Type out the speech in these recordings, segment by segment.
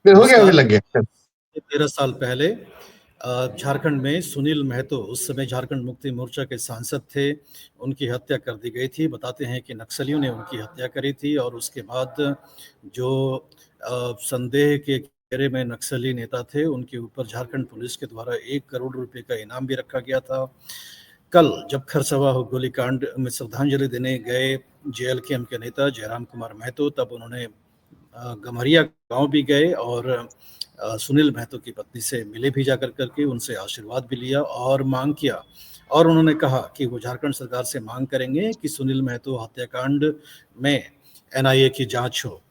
हो गया नमस्कार। लग गया। 13 साल पहले झारखंड में सुनील महतो, उस समय झारखंड मुक्ति मोर्चा के सांसद थे, उनकी हत्या कर दी गई थी। बताते हैं कि नक्सलियों ने उनकी हत्या करी थी और उसके बाद जो संदेह के घेरे में नक्सली नेता थे, उनके ऊपर झारखंड पुलिस के द्वारा 1 करोड़ रुपए का इनाम भी रखा गया था। कल जब खरसवा गोलीकांड में श्रद्धांजलि देने गए जेएलकेएम के नेता जयराम कुमार महतो, तब उन्होंने गम्हरिया गांव भी गए और सुनील महतो की पत्नी से मिले भी जाकर करके, उनसे आशीर्वाद भी लिया और मांग किया। और उन्होंने कहा कि वो झारखंड सरकार से मांग करेंगे कि सुनील महतो हत्याकांड में एनआईए की जांच हो।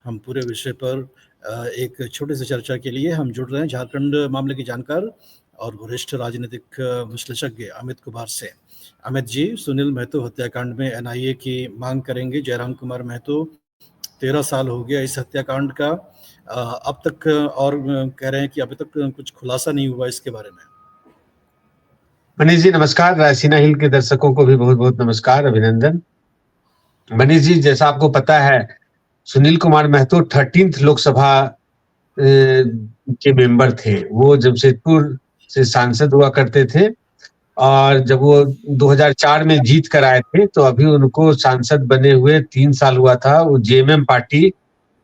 हम पूरे विषय पर एक छोटी सी चर्चा के लिए हम जुड़ रहे हैं झारखंड मामले के जानकार और वरिष्ठ राजनीतिक विश्लेषज्ञ अमित कुमार से। अमित जी, सुनील महतो हत्याकांड में एनआईए की मांग करेंगे जयराम कुमार महतो। 13 साल हो गया इस हत्याकांड का, अब तक और कह रहे हैं कि अभी तक कुछ खुलासा नहीं हुआ इसके बारे में। मनीष जी नमस्कार। रायसीना हिल के दर्शकों को भी बहुत बहुत नमस्कार, अभिनंदन। मनीष जी, जैसा आपको पता है, सुनील कुमार महतो 13th लोकसभा के मेंबर थे। वो जमशेदपुर से सांसद हुआ करते थे और जब वो 2004 में जीत कर आए थे तो अभी उनको सांसद बने हुए 3 साल हुआ था। वो जेएमएम पार्टी,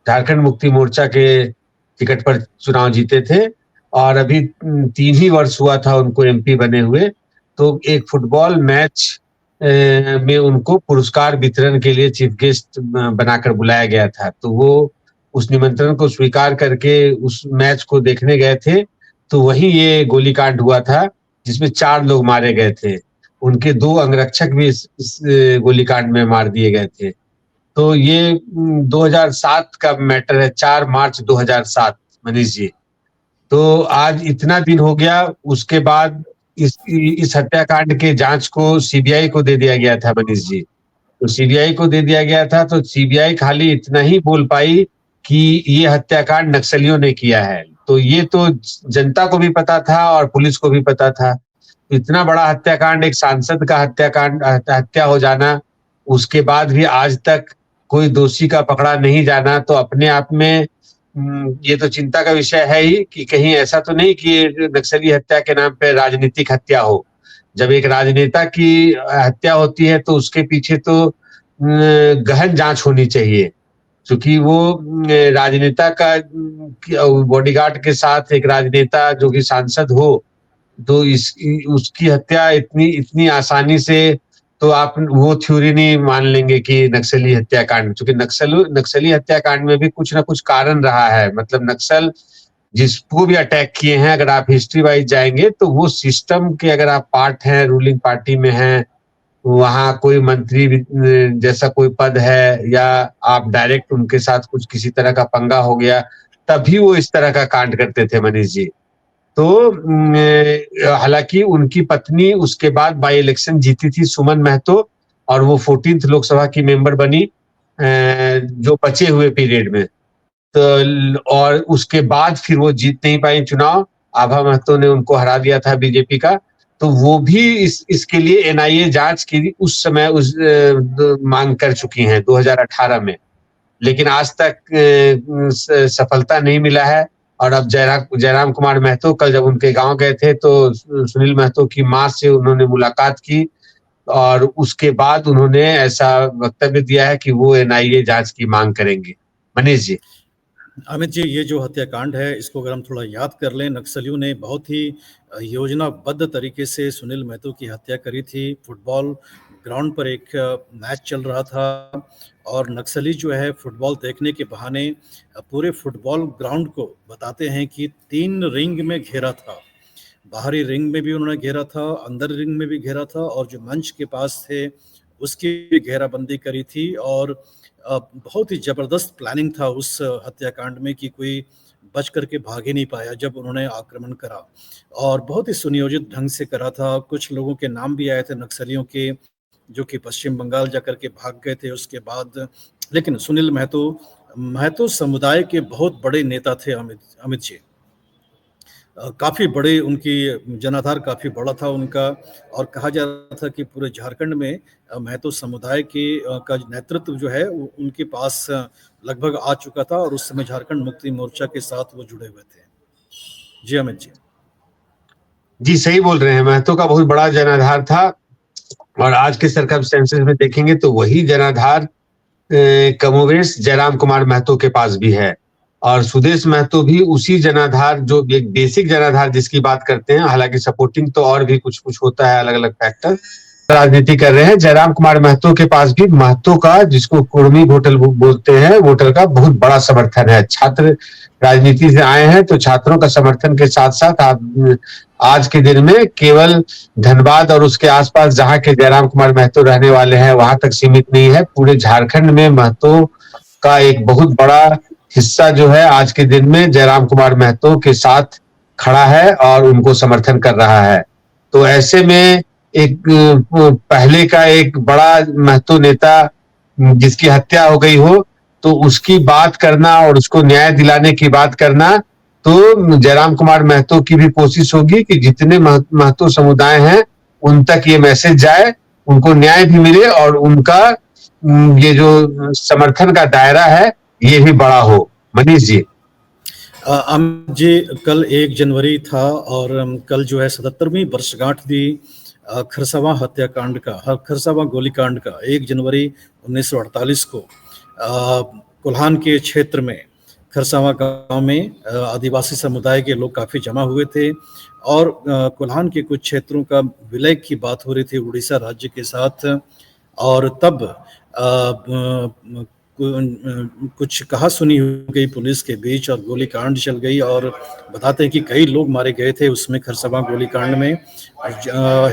झारखंड मुक्ति मोर्चा के टिकट पर चुनाव जीते थे और अभी 3 ही वर्ष हुआ था उनको एमपी बने हुए। तो एक फुटबॉल मैच में उनको पुरस्कार वितरण के लिए चीफ गेस्ट बनाकर बुलाया गया था। तो वो उस निमंत्रण को स्वीकार करके उस मैच को देखने गए थे। तो वहीं ये गोलीकांड हुआ था जिसमें 4 लोग मारे गए थे। उनके 2 अंगरक्षक भी इस गोलीकांड में मार दिए गए थे। तो ये 2007 का मैटर है, 4 मार्च 2007, मनीष जी। तो आज इतना दिन हो गया, उसके बाद इस हत्याकांड के जांच को सीबीआई को दे दिया गया था मनीष जी। तो सीबीआई को दे दिया गया था तो सीबीआई खाली इतना ही बोल पाई कि ये हत्याकांड नक्सलियों ने किया है। तो ये तो जनता को भी पता था और पुलिस को भी पता था। इतना बड़ा हत्याकांड, एक सांसद का हत्या हो जाना, उसके बाद भी आज तक कोई दोषी का पकड़ा नहीं जाना, तो अपने आप में ये तो चिंता का विषय है ही कि कहीं ऐसा तो नहीं कि नक्सली हत्या के नाम पे राजनीतिक हत्या हो। जब एक राजनेता की हत्या होती है तो उसके पीछे तो गहन जांच होनी चाहिए, क्योंकि वो राजनेता का बॉडीगार्ड के साथ एक राजनेता जो कि सांसद हो, तो उसकी हत्या इतनी इतनी आसानी से तो आप वो थ्योरी नहीं मान लेंगे कि नक्सली हत्याकांड, क्योंकि नक्सली हत्याकांड में भी कुछ ना कुछ कारण रहा है। मतलब नक्सल जिसको भी अटैक किए हैं, अगर आप हिस्ट्री वाइज जाएंगे तो वो सिस्टम के अगर आप पार्ट हैं, रूलिंग पार्टी में हैं, वहाँ कोई मंत्री जैसा कोई पद है, या आप डायरेक्ट उनके साथ कुछ किसी तरह का पंगा हो गया, तभी वो इस तरह का कांड करते थे मनीष जी। तो हालांकि उनकी पत्नी उसके बाद बाई इलेक्शन जीती थी, सुमन महतो, और वो 14th लोकसभा की मेंबर बनी जो बचे हुए पीरियड में। तो और उसके बाद फिर वो जीत नहीं पाई चुनाव, आभा महतो ने उनको हरा दिया था बीजेपी का। तो वो भी इसके लिए एनआईए जांच की उस समय मांग कर चुकी हैं 2018 में, लेकिन आज तक सफलता नहीं मिला है। और अब जयराम कुमार महतो कल जब उनके गांव गए थे तो सुनील महतो की मां से उन्होंने मुलाकात की और उसके बाद उन्होंने ऐसा वक्तव्य दिया है कि वो एनआईए जांच की मांग करेंगे। मनीष जी। अमित जी, ये जो हत्याकांड है इसको अगर हम थोड़ा याद कर लें, नक्सलियों ने बहुत ही योजनाबद्ध तरीके से सुनील महतो की हत्या करी थी। फुटबॉल ग्राउंड पर एक मैच चल रहा था और नक्सली जो है फुटबॉल देखने के बहाने पूरे फुटबॉल ग्राउंड को बताते हैं कि 3 रिंग में घेरा था। बाहरी रिंग में भी उन्होंने घेरा था, अंदर रिंग में भी घेरा था और जो मंच के पास थे उसकी भी घेराबंदी करी थी। और बहुत ही ज़बरदस्त प्लानिंग था उस हत्याकांड में कि कोई बच करके भाग ही नहीं पाया जब उन्होंने आक्रमण करा, और बहुत ही सुनियोजित ढंग से करा था। कुछ लोगों के नाम भी आए थे नक्सलियों के, जो कि पश्चिम बंगाल जाकर के भाग गए थे उसके बाद। लेकिन सुनील महतो समुदाय के बहुत बड़े नेता थे अमित जी। काफ़ी बड़े उनकी जनाधार काफ़ी बड़ा था उनका, और कहा जा रहा था कि पूरे झारखंड में महतो समुदाय के का नेतृत्व जो है उनके पास लगभग आ चुका था और उस समय झारखंड मुक्ति मोर्चा के साथ वो जुड़े हुए थे। जी अमित जी। जी सही बोल रहे हैं, महतो का बहुत बड़ा जनाधार था और आज के सर्कमस्टेंसेस में देखेंगे तो वही जनाधार कमोवेश जयराम कुमार महतो के पास भी है और सुदेश महतो भी उसी जनाधार, जो एक बेसिक जनाधार जिसकी बात करते हैं, हालांकि सपोर्टिंग तो और भी कुछ कुछ होता है, अलग अलग फैक्टर, राजनीति कर रहे हैं। जयराम कुमार महतो के पास भी महतो का, जिसको कुर्मी वोटर बोलते हैं, वोटर का बहुत बड़ा समर्थन है। छात्र राजनीति से आए हैं तो छात्रों का समर्थन के साथ साथ आज के दिन में केवल धनबाद और उसके आसपास जहां के जयराम कुमार महतो रहने वाले हैं वहां तक सीमित नहीं है, पूरे झारखंड में महतो का एक बहुत बड़ा हिस्सा जो है आज के दिन में जयराम कुमार महतो के साथ खड़ा है और उनको समर्थन कर रहा है। तो ऐसे में एक पहले का एक बड़ा महतो नेता जिसकी हत्या हो गई हो तो उसकी बात करना और उसको न्याय दिलाने की बात करना, तो जयराम कुमार महतो की भी कोशिश होगी कि जितने महतो समुदाय हैं उन तक ये मैसेज जाए, उनको न्याय भी मिले और उनका ये जो समर्थन का दायरा है ये भी बड़ा हो। मनीष जी। अमित जी, कल 1 जनवरी था और कल जो है 77वीं वर्षगांठ थी खरसावां हत्याकांड का, खरसावां गोलीकांड का। 1 जनवरी 1948 को कोल्हान के क्षेत्र में, खरसावां गांव में आदिवासी समुदाय के लोग काफ़ी जमा हुए थे और कोल्हान के कुछ क्षेत्रों का विलय की बात हो रही थी उड़ीसा राज्य के साथ। और तब कुछ कहा सुनी हो गई पुलिस के बीच और गोलीकांड चल गई और बताते हैं कि कई लोग मारे गए थे उसमें, खरसावां गोलीकांड में।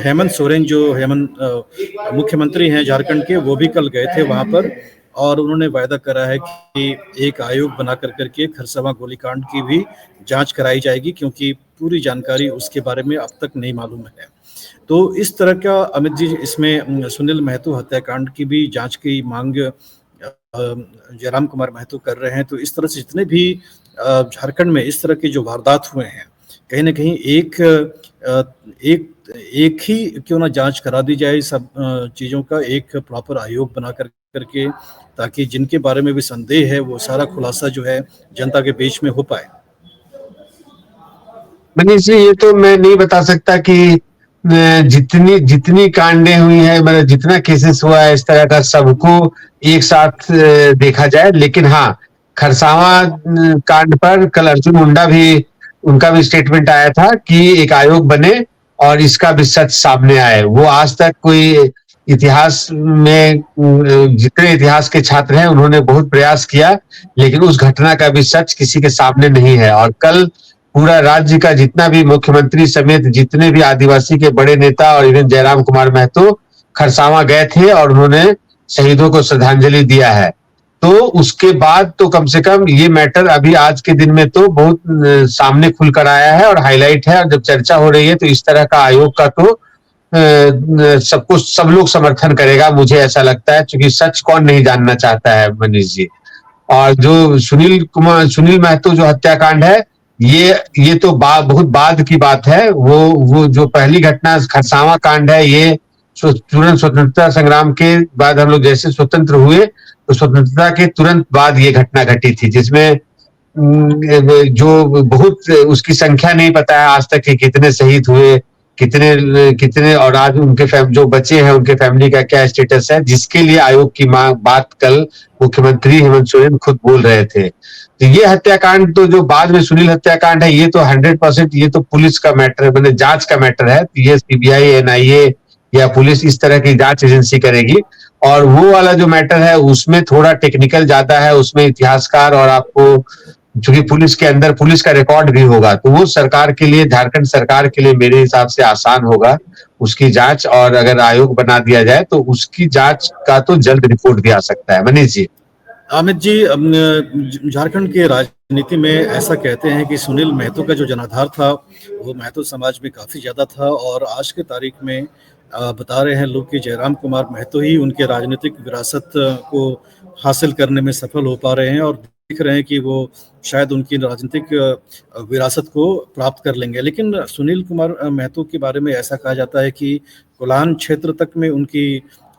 हेमंत सोरेन जो मुख्यमंत्री हैं झारखंड के, वो भी कल गए थे वहां पर और उन्होंने वायदा करा है कि एक आयोग बना करके खरसावां गोलीकांड की भी जांच कराई जाएगी, क्योंकि पूरी जानकारी उसके बारे में अब तक नहीं मालूम है। तो इस तरह का अमित जी, इसमें सुनील महतो हत्याकांड की भी जांच की मांग जयराम कुमार महतो कर रहे हैं। तो इस तरह से जितने भी झारखंड में इस तरह के जो वारदात हुए हैं, कहीं ना कहीं एक ही क्यों ना जांच करा दी जाए सब चीज़ों का, एक प्रॉपर आयोग बना करके, ताकि जिनके बारे में भी संदेह है वो सारा खुलासा जो है जनता के बीच में हो पाए। मनीष जी, ये तो मैं नहीं बता सकता कि जितनी जितनी कांडें हुई है, मतलब जितना केसेस हुआ है इस तरह का, सबको एक साथ देखा जाए। लेकिन हाँ, खरसावां कांड पर कल अर्जुन मुंडा भी, उनका भी स्टेटमेंट आया था कि एक आयोग बने और इसका भी सच सामने आए। वो आज तक कोई इतिहास में, जितने इतिहास के छात्र हैं उन्होंने बहुत प्रयास किया, लेकिन उस घटना का भी सच किसी के सामने नहीं है। और कल पूरा राज्य का जितना भी मुख्यमंत्री समेत जितने भी आदिवासी के बड़े नेता और इवन जयराम कुमार महतो खरसावां गए थे और उन्होंने शहीदों को श्रद्धांजलि दिया है। तो उसके बाद तो कम से कम ये मैटर अभी आज के दिन में तो बहुत सामने खुलकर आया है और हाईलाइट है। और जब चर्चा हो रही है तो इस तरह का आयोग का तो सबको, सब लोग समर्थन करेगा, मुझे ऐसा लगता है, क्योंकि सच कौन नहीं जानना चाहता है मनीष जी। और जो सुनील महतो जो हत्याकांड है, ये तो बहुत बाद की बात है। वो जो पहली घटना खरसावां कांड है, ये तुरंत स्वतंत्रता संग्राम के बाद हम लोग जैसे स्वतंत्र हुए तो स्वतंत्रता के तुरंत बाद ये घटना घटी थी, जिसमें जो बहुत, उसकी संख्या नहीं पता है आज तक कि कितने शहीद हुए, कितने कितने, और आज उनके जो बचे हैं उनके फैमिली का क्या स्टेटस है, जिसके लिए आयोग की बात कल मुख्यमंत्री हेमंत सोरेन खुद बोल रहे थे। तो ये हत्याकांड तो जो बाद में सुनील हत्याकांड है, ये तो 100% ये तो पुलिस का मैटर है, मतलब जांच का मैटर है। ये सीबीआई, एनआईए या पुलिस इस तरह की जांच एजेंसी करेगी। और वो वाला जो मैटर है उसमें थोड़ा टेक्निकल ज्यादा है, उसमें इतिहासकार और आपको, क्योंकि पुलिस के अंदर पुलिस का रिकॉर्ड भी होगा, तो वो सरकार के लिए, झारखंड सरकार के लिए मेरे हिसाब से आसान होगा उसकी जांच। और अगर आयोग बना दिया जाए तो उसकी जांच का तो जल्द रिपोर्ट भी आ सकता है। मनीष जी। अमित जी, झारखंड के राजनीति में ऐसा कहते हैं कि सुनील महतो का जो जनाधार था वो महतो समाज में काफ़ी ज़्यादा था और आज के तारीख में बता रहे हैं लोग कि जयराम कुमार महतो ही उनके राजनीतिक विरासत को हासिल करने में सफल हो पा रहे हैं और दिख रहे हैं कि वो शायद उनकी राजनीतिक विरासत को प्राप्त कर लेंगे। लेकिन सुनील कुमार महतो के बारे में ऐसा कहा जाता है कि कोल्हान क्षेत्र तक में उनकी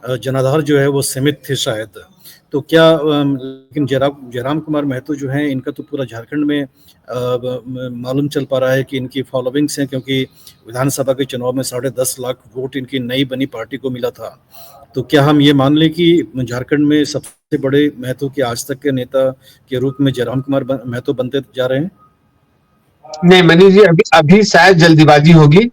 जनाधार जो है वो सीमित थे शायद। तो क्या लेकिन जयराम कुमार महतो जो हैं इनका तो पूरा झारखंड में मालूम चल पा रहा है कि इनकी फॉलोइंग्स हैं, क्योंकि विधानसभा के चुनाव में 10.5 लाख वोट इनकी नई बनी पार्टी को मिला था। तो क्या हम ये मान लें कि झारखंड में सबसे बड़े महतो के आज तक के नेता के रूप में जयराम कुमार महतो बनते जा रहे हैं? नहीं मनीष जी, अभी अभी शायद जल्दीबाजी होगी।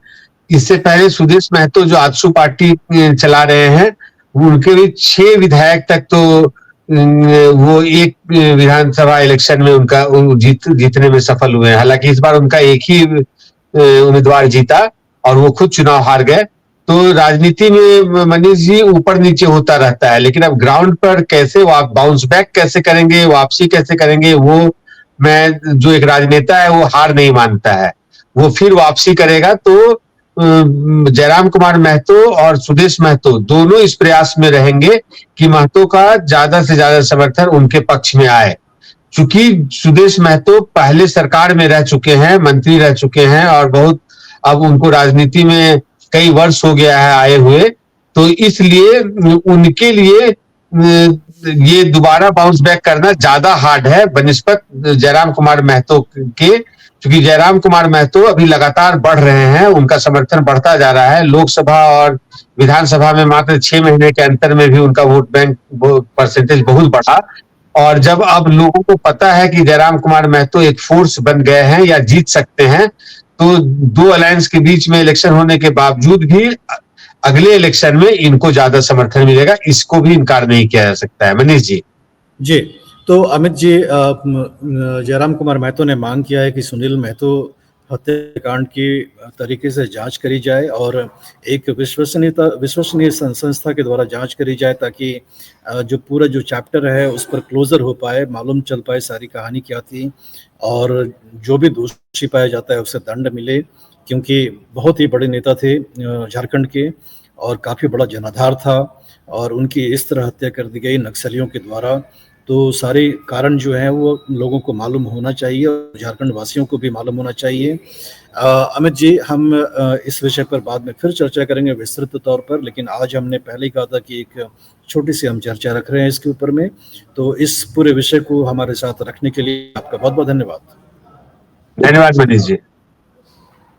इससे पहले सुदेश महतो जो आजसू पार्टी चला रहे हैं, उनके भी 6 विधायक तक तो वो एक विधानसभा इलेक्शन में उनका जीतने में सफल हुए हैं। हालांकि इस बार उनका एक ही उम्मीदवार जीता और वो खुद चुनाव हार गए। तो राजनीति में मनीष जी ऊपर नीचे होता रहता है, लेकिन अब ग्राउंड पर कैसे बाउंस बैक कैसे करेंगे, वापसी कैसे करेंगे, वो मैं जो एक राजनेता है वो हार नहीं मानता है, वो फिर वापसी करेगा। तो जयराम कुमार महतो और सुदेश महतो दोनों इस प्रयास में रहेंगे कि महतो का ज्यादा से ज्यादा समर्थन उनके पक्ष में आए। चूंकि सुदेश महतो पहले सरकार में रह चुके हैं, मंत्री रह चुके हैं और बहुत अब उनको राजनीति में कई वर्ष हो गया है आए हुए, तो इसलिए उनके लिए ये दोबारा बाउंस बैक करना ज्यादा हार्ड है बनिस्पत जयराम कुमार महतो के। क्योंकि जयराम कुमार महतो अभी लगातार बढ़ रहे हैं, उनका समर्थन बढ़ता जा रहा है। लोकसभा और विधानसभा में मात्र 6 महीने के अंतर में भी उनका वोट बैंक परसेंटेज बहुत बढ़ा। और जब अब लोगों को पता है कि जयराम कुमार महतो एक फोर्स बन गए हैं या जीत सकते हैं, तो दो अलायंस के बीच में इलेक्शन होने के बावजूद भी अगले इलेक्शन में इनको ज्यादा समर्थन मिलेगा, इसको भी इनकार नहीं किया जा सकता है। मनीष जी। जी, तो अमित जी, जयराम कुमार महतो ने मांग किया है कि सुनील महतो हत्याकांड की तरीके से जांच करी जाए और एक विश्वसनीय संस्था के द्वारा जांच करी जाए, ताकि जो पूरा जो चैप्टर है उस पर क्लोजर हो पाए, मालूम चल पाए सारी कहानी क्या थी, और जो भी दोषी पाया जाता है उसे दंड मिले। क्योंकि बहुत ही बड़े नेता थे झारखंड के, और काफ़ी बड़ा जनाधार था, और उनकी इस तरह हत्या कर दी गई नक्सलियों के द्वारा। तो सारे कारण जो हैं वो लोगों को मालूम होना चाहिए और झारखंड वासियों को भी मालूम होना चाहिए। अमित जी, हम इस विषय पर बाद में फिर चर्चा करेंगे विस्तृत तौर पर, लेकिन आज हमने पहले ही कहा था कि एक छोटी सी हम चर्चा रख रहे हैं इसके ऊपर में। तो इस पूरे विषय को हमारे साथ रखने के लिए आपका बहुत बहुत धन्यवाद। धन्यवाद मनीष जी।